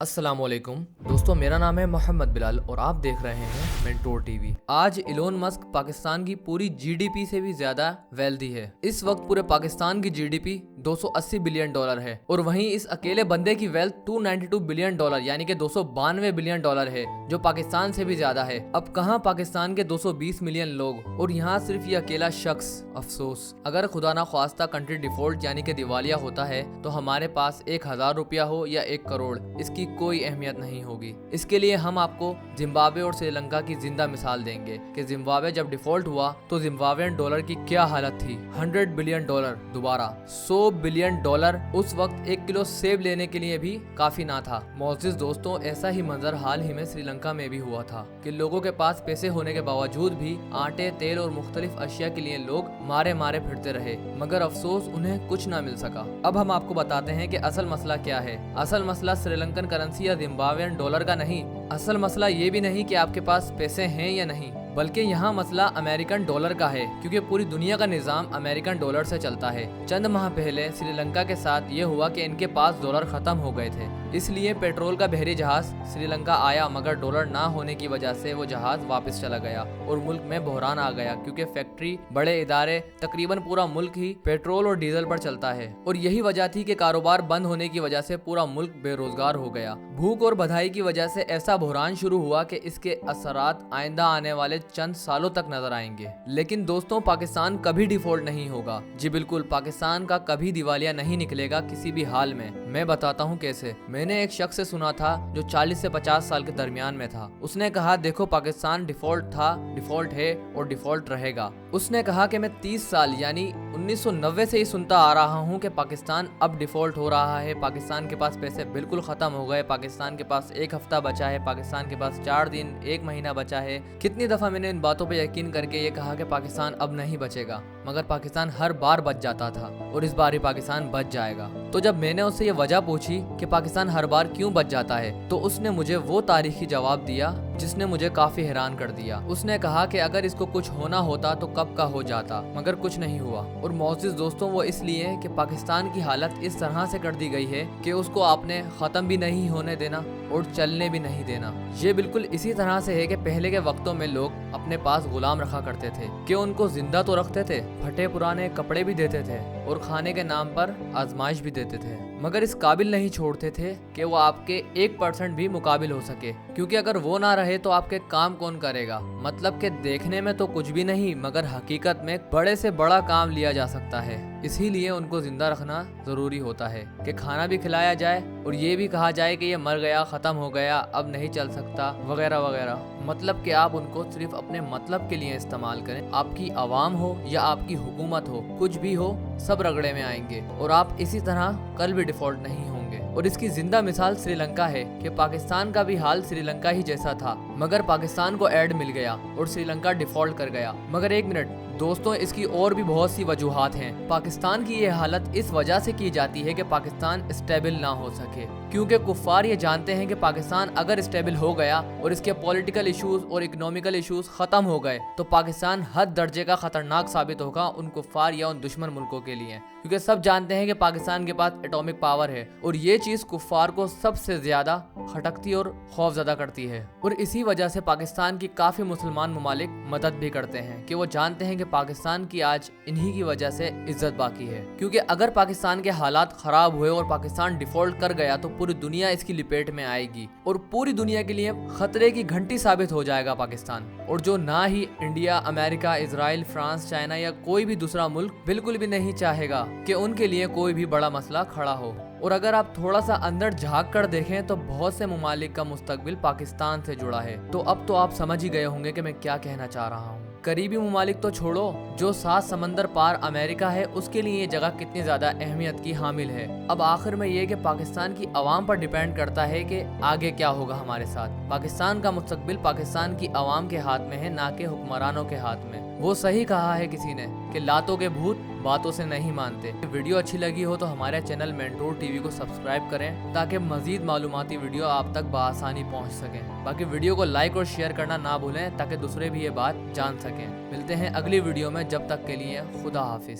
अस्सलाम वालेकुम दोस्तों, मेरा नाम है मोहम्मद बिलाल और आप देख रहे हैं मेंटोर टीवी। आज इलोन मस्क पाकिस्तान की पूरी जीडीपी से भी ज्यादा वेल्दी है। इस वक्त पूरे पाकिस्तान की जीडीपी 280 बिलियन डॉलर है और वहीं इस अकेले बंदे की वेल्थ 292 बिलियन डॉलर यानी कि 292 बिलियन डॉलर है, जो पाकिस्तान से भी ज्यादा है। अब कहां पाकिस्तान के 220 मिलियन लोग और यहाँ सिर्फ ये अकेला शख्स। अफसोस, अगर खुदा ना ख्वास्ता कंट्री डिफॉल्ट यानी कि दिवालिया होता है तो हमारे पास 1000 रुपया हो या 1 करोड़, इसकी कोई अहमियत नहीं होगी। इसके लिए हम आपको जिम्बाब्वे और श्रीलंका की जिंदा मिसाल देंगे कि जिम्बाब्वे जब डिफॉल्ट हुआ तो जिम्बाब्वेन डॉलर की क्या हालत थी। 100 बिलियन डॉलर, दोबारा 100 बिलियन डॉलर उस वक्त 1 किलो सेब लेने के लिए भी काफी ना था। मोअज़्ज़िज़ दोस्तों, ऐसा ही मंजर हाल ही में श्रीलंका में भी हुआ था कि लोगों के पास पैसे होने के बावजूद भी आटे, तेल और मुख्तलिफ अशिया के लिए लोग मारे मारे फिरते रहे, मगर अफसोस उन्हें कुछ ना मिल सका। अब हम आपको बताते हैं कि असल मसला क्या है। असल मसला श्रीलंकन करेंसी या जिम्बाब्वेन डॉलर का नहीं। असल मसला ये भी नहीं कि आपके पास पैसे हैं या नहीं, बल्कि यहाँ मसला अमेरिकन डॉलर का है, क्योंकि पूरी दुनिया का निज़ाम अमेरिकन डॉलर से चलता है। चंद माह पहले श्रीलंका के साथ ये हुआ कि इनके पास डॉलर खत्म हो गए थे, इसलिए पेट्रोल का बहरी जहाज श्रीलंका आया, मगर डॉलर ना होने की वजह से वो जहाज वापस चला गया और मुल्क में बहरान आ गया, क्योंकि फैक्ट्री, बड़े इदारे, तकरीबन पूरा मुल्क ही पेट्रोल और डीजल पर चलता है। और यही वजह थी कि कारोबार बंद होने की वजह से पूरा मुल्क बेरोजगार हो गया। भूख और बधाई की वजह से ऐसा बहरान शुरू हुआ कि इसके असरात आइंदा आने वाले चंद सालों तक नजर आएंगे। लेकिन दोस्तों, पाकिस्तान कभी डिफॉल्ट नहीं होगा। जी बिल्कुल, पाकिस्तान का कभी दिवालिया नहीं निकलेगा किसी भी हाल में। मैं बताता हूँ कैसे। मैंने एक शख्स से सुना था जो 40 से 50 साल के दरमियान में था। उसने कहा, देखो पाकिस्तान डिफॉल्ट था, डिफॉल्ट है और डिफॉल्ट रहेगा। उसने कहा कि मैं 30 साल यानी 1990 से ही सुनता आ रहा हूँ कि पाकिस्तान अब डिफॉल्ट हो रहा है, पाकिस्तान के पास पैसे बिल्कुल खत्म हो गए, पाकिस्तान के पास 1 हफ्ता बचा है, पाकिस्तान के पास 4 दिन, 1 महीना बचा है। कितनी दफा मैंने इन बातों पे यकीन करके ये कहा कि पाकिस्तान अब नहीं बचेगा, मगर पाकिस्तान हर बार बच जाता था और इस बार ही पाकिस्तान बच जाएगा। तो जब मैंने उससे ये वजह पूछी कि पाकिस्तान हर बार क्यों बच जाता है, तो उसने मुझे वो तारीखी जवाब दिया जिसने मुझे काफी हैरान कर दिया। उसने कहा कि अगर इसको कुछ होना होता तो कब का हो जाता, मगर कुछ नहीं हुआ। और मोअज़्ज़िज़ दोस्तों, वो इसलिए कि पाकिस्तान की हालत इस तरह से कर दी गई है कि उसको आपने खत्म भी नहीं होने देना और चलने भी नहीं देना। ये बिल्कुल इसी तरह से है कि पहले के वक्तों में लोग अपने पास गुलाम रखा करते थे कि उनको जिंदा तो रखते थे, फटे पुराने कपड़े भी देते थे और खाने के नाम पर आजमाइश भी देते थे, मगर इस काबिल नहीं छोड़ते थे कि वो आपके 1% भी मुकाबिल हो सके, क्योंकि अगर वो ना रहे तो आपके काम कौन करेगा। मतलब कि देखने में तो कुछ भी नहीं, मगर हकीकत में बड़े से बड़ा काम लिया जा सकता है। इसीलिए उनको जिंदा रखना जरूरी होता है कि खाना भी खिलाया जाए और ये भी कहा जाए कि ये मर गया, खत्म हो गया, अब नहीं चल सकता, वगैरह वगैरह। मतलब कि आप उनको सिर्फ अपने मतलब के लिए इस्तेमाल करें। आपकी आवाम हो या आपकी हुकूमत हो, कुछ भी हो, सब रगड़े में आएंगे और आप इसी तरह कल भी डिफॉल्ट नहीं होंगे। और इसकी जिंदा मिसाल श्रीलंका है कि पाकिस्तान का भी हाल श्रीलंका ही जैसा था, मगर पाकिस्तान को ऐड मिल गया और श्रीलंका डिफॉल्ट कर गया। मगर एक मिनट दोस्तों, इसकी और भी बहुत सी वजूहात हैं। पाकिस्तान की ये हालत इस वजह से की जाती है कि पाकिस्तान स्टेबल ना हो सके, क्योंकि कुफ्फार ये जानते हैं कि पाकिस्तान अगर स्टेबल हो गया और इसके पॉलिटिकल इश्यूज और इकोनॉमिकल इश्यूज खत्म हो गए तो पाकिस्तान हद दर्जे का खतरनाक साबित होगा उन कुफ्फार या उन दुश्मन मुल्कों के लिए, क्योंकि सब जानते हैं कि पाकिस्तान के पास एटॉमिक पावर है और ये चीज कुफ्फार को सबसे ज्यादा खटकती और खौफजदा करती है। और इसी वजह से पाकिस्तान की काफी मुसलमान ममालिक मदद भी करते हैं कि वो जानते हैं कि पाकिस्तान की आज इन्हीं की वजह से इज्जत बाकी है, क्योंकि अगर पाकिस्तान के हालात खराब हुए और पाकिस्तान डिफॉल्ट कर गया तो पूरी दुनिया इसकी लिपेट में आएगी और पूरी दुनिया के लिए खतरे की घंटी साबित हो जाएगा पाकिस्तान। और जो ना ही India, America, Israel, France, China या कोई भी दूसरा मुल्क बिल्कुल भी नहीं चाहेगा कि उनके लिए कोई भी बड़ा मसला खड़ा हो। और अगर आप थोड़ा सा अंदर झांक कर देखें तो बहुत से ममालिक का मुस्तकबिल पाकिस्तान से जुड़ा है। तो अब तो आप समझ ही गए होंगे कि मैं क्या कहना चाह रहा हूँ। करीबी ममालिक तो छोड़ो, जो 7 समंदर पार अमेरिका है उसके लिए ये जगह कितनी ज्यादा अहमियत की हामिल है। अब आखिर में ये कि पाकिस्तान की आवाम पर डिपेंड करता है कि आगे क्या होगा हमारे साथ। पाकिस्तान का मुस्तकबिल पाकिस्तान की आवाम के हाथ में है, ना कि हुक्मरानों के हाथ में। वो सही कहा है किसी ने कि लातों के भूत बातों से नहीं मानते। वीडियो अच्छी लगी हो तो हमारे चैनल मेंटोर टीवी को सब्सक्राइब करें ताकि मजीद मालूमाती वीडियो आप तक बआसानी पहुंच सकें। बाकी वीडियो को लाइक और शेयर करना ना भूलें ताकि दूसरे भी ये बात जान सकें। मिलते हैं अगली वीडियो में, जब तक के लिए खुदा हाफिज।